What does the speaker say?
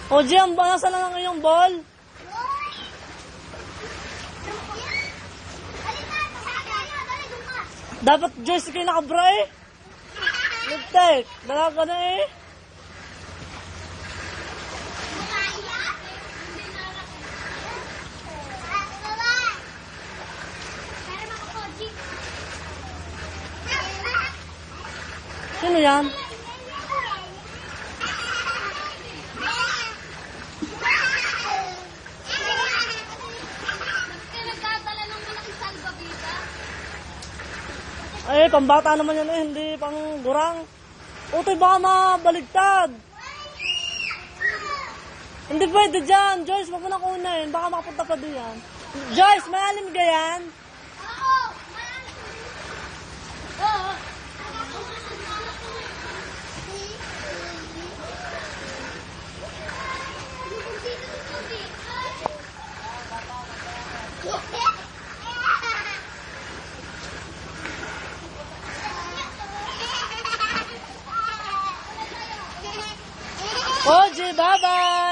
O, Jim, nasa na lang yung ball? Dapat Joyce kayo nakabra eh. Nagtek, dalaga na eh. Sino yan? Ay, pambata naman yan eh, hindi pang gurang. Utoy, baka mabaligtad. Hindi pwede dyan. Joyce, wag mo na kunin. Baka makapunta pa din yan. Joyce, malalim ka yan? Oo. Oji, bye-bye!